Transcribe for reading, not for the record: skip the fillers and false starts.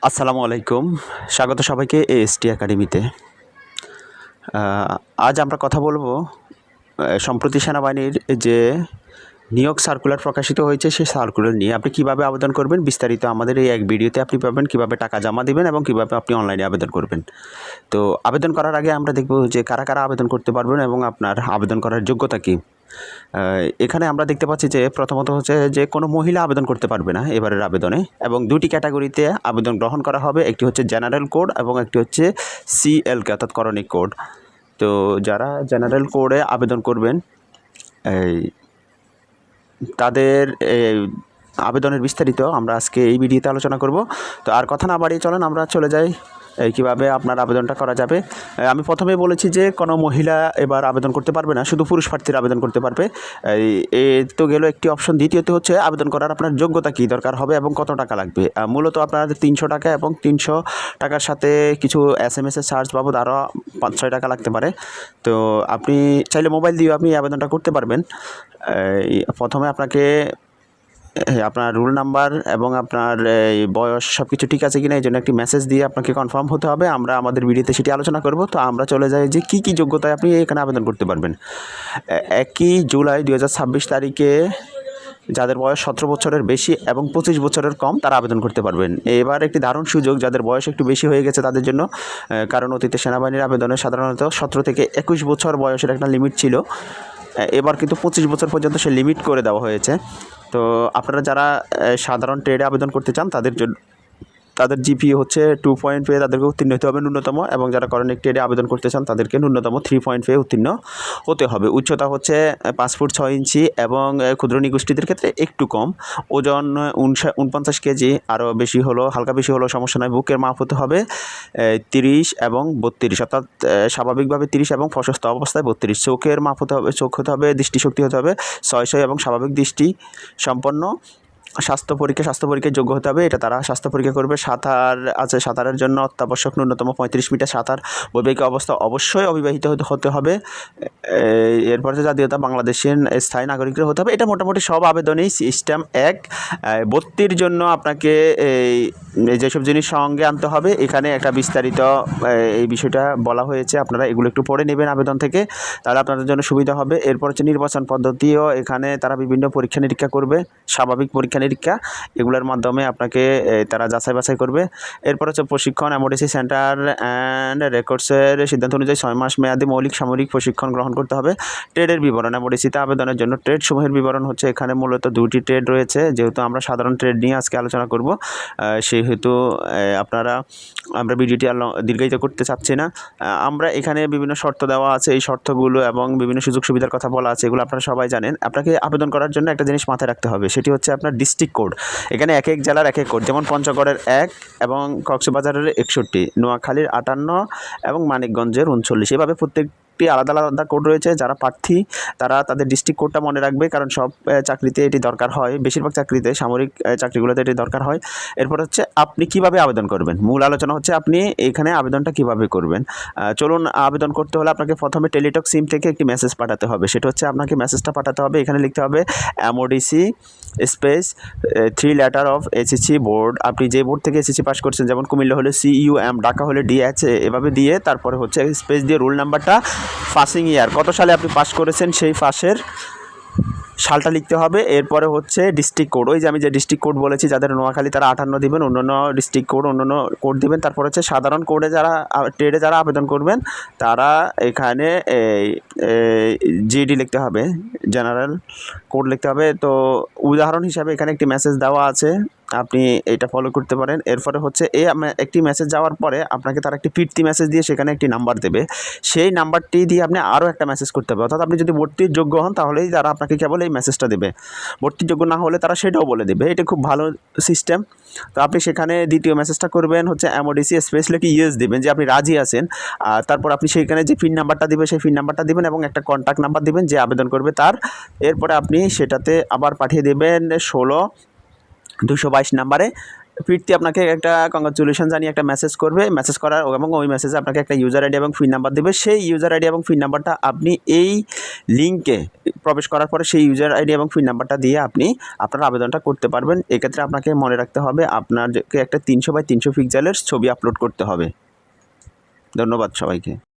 আসসালামু আলাইকুম। স্বাগত সবাইকে এএসটি একাডেমিতে। আজ আমরা কথা বলবো সম্প্রতি সেনাবাহিনীর যে নিয়োগ সার্কুলার প্রকাশিত হয়েছে সেই সার্কুলার নিয়ে আপনি কিভাবে আবেদন করবেন বিস্তারিত আমাদের এই এক ভিডিওতে আপনি পাবেন। কিভাবে টাকা জমা দিবেন এবং কিভাবে আপনি অনলাইনে আবেদন করবেন। তো আবেদন করার আগে আমরা দেখব যে কারা কারা আবেদন করতে পারবেন এবং আপনার আবেদন করার যোগ্যতা কী। এখানে আমরা দেখতে পাচ্ছি যে প্রথমত হচ্ছে যে কোনো মহিলা আবেদন করতে পারবে না এবারের আবেদনে, এবং দুটি ক্যাটাগরিতে আবেদন গ্রহণ করা হবে। একটি হচ্ছে জেনারেল কোড এবং একটি হচ্ছে সিএলকে অর্থাৎ করণিক কোড। তো যারা জেনারেল কোডে আবেদন করবেন এই তাদের আবেদনের বিস্তারিত আমরা আজকে এই ভিডিওতে আলোচনা করব। তো আর কথা না বাড়িয়ে চলেন আমরা চলে যাই কীভাবে আপনার আবেদনটা করা যাবে। আমি প্রথমেই বলেছি যে কোনো মহিলা এবার আবেদন করতে পারবে না, শুধু পুরুষ প্রার্থীরা আবেদন করতে পারবে। এই তো গেল একটি অপশন। দ্বিতীয়ত হচ্ছে আবেদন করার আপনার যোগ্যতা কী দরকার হবে এবং কত টাকা লাগবে। মূলত আপনার 300 টাকা এবং 300 টাকার সাথে কিছু SMS-এর চার্জ বাবদ আরও 5-6 টাকা লাগতে পারে। তো আপনি চাইলে মোবাইল দিয়েও আপনি আবেদনটা করতে পারবেন। প্রথমে আপনাকে আপনার রোল নাম্বার এবং আপনার বয়স সব কিছু ঠিক আছে কিনা এই জন্য একটি মেসেজ দিয়ে আপনাকে কনফার্ম হতে হবে। আমরা আমাদের ভিডিওতে সেটি আলোচনা করব। তো আমরা চলে যাই যে কী কী যোগ্যতায় আপনি এখানে আবেদন করতে পারবেন। 1 জুলাই 2026 তারিখে যাদের বয়স 17 বছরের বেশি এবং 25 বছরের কম তারা আবেদন করতে পারবেন। এবার একটি দারুণ সুযোগ যাদের বয়স একটু বেশি হয়ে গেছে তাদের জন্য, কারণ অতীতে সেনাবাহিনীর আবেদনে সাধারণত 17 থেকে 21 বছর বয়সের একটা লিমিট ছিল। এবার কিন্তু 25 বছর পর্যন্ত সে লিমিট করে দেওয়া হয়েছে। তো আপনারা যারা সাধারণ ট্রেডে আবেদন করতে চান তাদের জন্য তাদের জিপিএ হচ্ছে 2 পয়েন্ট পেয়ে তাদেরকে উত্তীর্ণ হতে হবে ন্যূনতম, এবং যারা করণিক ট্রেডে আবেদন করতে চান তাদেরকে ন্যূনতম 3 পয়েন্ট পেয়ে উত্তীর্ণ হতে হবে। উচ্চতা হচ্ছে 5 ফুট 6 ইঞ্চি এবং ক্ষুদ্র নিগোষ্ঠীদের ক্ষেত্রে একটু কম। ওজন 49 কেজি, আরও বেশি হলো হালকা বেশি হলো সমস্যা নয়। বুকের মাপ হতে হবে 30 এবং 32, অর্থাৎ স্বাভাবিকভাবে 30 এবং প্রশস্ত অবস্থায় 32। চোখের মাপ হতে হবে, চোখ হতে হবে, দৃষ্টিশক্তি হতে হবে 600 এবং স্বাভাবিক দৃষ্টি সম্পন্ন। স্বাস্থ্য পরীক্ষায় যোগ্য হতে হবে, এটা তারা স্বাস্থ্য পরীক্ষা করবে। সাঁতার আছে, সাঁতারের জন্য অত্যাবশ্যক ন্যূনতম 35 মিটার সাঁতার। বৈবাহিক অবস্থা অবশ্যই অবিবাহিত হতে হবে। এরপর যে জাতীয়তা বাংলাদেশের স্থায়ী নাগরিকরা হতে হবে। এটা মোটামুটি সব আবেদনেই সিস্টেম এক। ভর্তির জন্য আপনাকে যেসব জিনিস সঙ্গে আনতে হবে এখানে একটা বিস্তারিত এই বিষয়টা বলা হয়েছে। আপনারা এগুলো একটু পড়ে নেবেন আবেদন থেকে, তাহলে আপনাদের জন্য সুবিধা হবে। এরপর হচ্ছে নির্বাচন পদ্ধতিও এখানে তারা বিভিন্ন পরীক্ষা নিরীক্ষা করবে, স্বাভাবিক পরীক্ষা নিরীক্ষা, এগুলোর মাধ্যমে আপনাকে তারা যাচাই বাছাই করবে। এরপর হচ্ছে প্রশিক্ষণ। MODC সেন্টার অ্যান্ড রেকর্ডসের সিদ্ধান্ত অনুযায়ী 6 মাস মেয়াদী মৌলিক সামরিক প্রশিক্ষণ গ্রহণ করতে হবে। ট্রেডের বিবরণ। MODC-তে আবেদনের জন্য ট্রেড সমূহের বিবরণ হচ্ছে এখানে মূলত 2টি ট্রেড রয়েছে। যেহেতু আমরা সাধারণ ট্রেড নিয়ে আজকে আলোচনা করব, সেহেতু আমরা ভিডিওটি দীর্ঘায়িত করতে চাচ্ছি না। আমরা এখানে বিভিন্ন শর্ত দেওয়া আছে, এই শর্তগুলো এবং বিভিন্ন সুযোগ সুবিধার কথা বলা আছে, এগুলো আপনারা সবাই জানেন। আপনাকে আবেদন করার জন্য একটা জিনিস মাথায় রাখতে হবে, সেটি হচ্ছে আপনার ডিস্ট্রিক্ট কোড। এখানে এক এক জেলার এক এক কোড, যেমন পঞ্চগড়ের 1 এবং কক্সবাজারের 61, নোয়াখালীর 58 এবং মানিকগঞ্জের 39। এভাবে প্রত্যেকটি আলাদা আলাদা কোড রয়েছে। যারা প্রার্থী তারা তাদের ডিস্ট্রিক্ট কোডটা মনে রাখবে, কারণ সব চাকরিতে এটি দরকার হয়, বেশিরভাগ চাকরিতে, সামরিক চাকরিগুলোতে এটি দরকার হয়। এরপর হচ্ছে আপনি কিভাবে আবেদন করবেন। মূল আলোচনা হচ্ছে আপনি এখানে আবেদনটা কিভাবে করবেন। চলুন, আবেদন করতে হলে আপনাকে প্রথমে টেলিটক সিম থেকে একটি মেসেজ পাঠাতে হবে। সেটা হচ্ছে আপনাকে মেসেজটা পাঠাতে হবে, এখানে লিখতে হবে MODC space 3 letter of SSC board. আপনি যে বোর্ড থেকে SSC পাস করছেন, যেমন কুমিল্লা হলে CUM, ঢাকা হলে DHA, এভাবে দিয়ে তারপরে হচ্ছে স্পেস দিয়ে রোল নাম্বারটা, পাসিং ইয়ার, কত সালে আপনি পাস করেছেন সেই পাশের সালটা লিখতে হবে। এরপরে হচ্ছে ডিস্ট্রিক্ট কোড। ওই যে আমি যে ডিস্ট্রিক্ট কোড বলেছি, যাদের নোয়াখালী তারা 58 দিবেন, অন্যান্য ডিস্ট্রিক্ট কোড অন্যান্য কোড দিবেন। তারপর হচ্ছে সাধারণ কোডে যারা ট্রেডে যারা আবেদন করবেন তারা এখানে GD লিখতে হবে, জেনারেল কোড লিখতে হবে। তো উদাহরণ হিসাবে এখানে একটি মেসেজ দেওয়া আছে, আপনি এটা ফলো করতে পারেন। এরপরে হচ্ছে একটি মেসেজ যাওয়ার পরে আপনাকে তারা একটি ফিরতি মেসেজ দিয়ে সেখানে একটি নাম্বার দেবে, সেই নাম্বারটি দিয়ে আপনি আরও একটা মেসেজ করতে হবে। অর্থাৎ আপনি যদি ভর্তির যোগ্য হন তাহলেই তারা আপনাকে কেবল এই মেসেজটা দেবে, ভর্তির যোগ্য না হলে তারা সেটাও বলে দেবে। এটা খুব ভালো সিস্টেম। তো আপনি সেখানে দ্বিতীয় মেসেজটা করবেন হচ্ছে MODC স্পেস লিখে ইয়েস দেবেন যে আপনি রাজি আছেন। আর তারপর আপনি সেখানে যে পিন নাম্বারটা দিবে সেই পিন নাম্বারটা দিবেন এবং একটা কন্ট্যাক্ট নাম্বার দিবেন যে আবেদন করবে তার। এরপরে আপনি সেটাতে আবার পাঠিয়ে দেবেন 16-222 নাম্বারে ফিরতি আপনাকে একটা কংগ্রাচুলেশন জানিয়ে একটা মেসেজ করবে, মেসেজ করার এবং ওই মেসেজে আপনাকে একটা ইউজার আইডি এবং পিন নাম্বার দেবে। সেই ইউজার আইডি এবং পিন নাম্বারটা আপনি এই লিঙ্কে প্রবেশ করার পরে সেই ইউজার আইডি এবং পিন নাম্বারটা দিয়ে আপনি আপনার আবেদনটা করতে পারবেন। এক্ষেত্রে আপনাকে মনে রাখতে হবে আপনাকে একটা 300 বাই 300 পিক্সেলের ছবি আপলোড করতে হবে। ধন্যবাদ সবাইকে।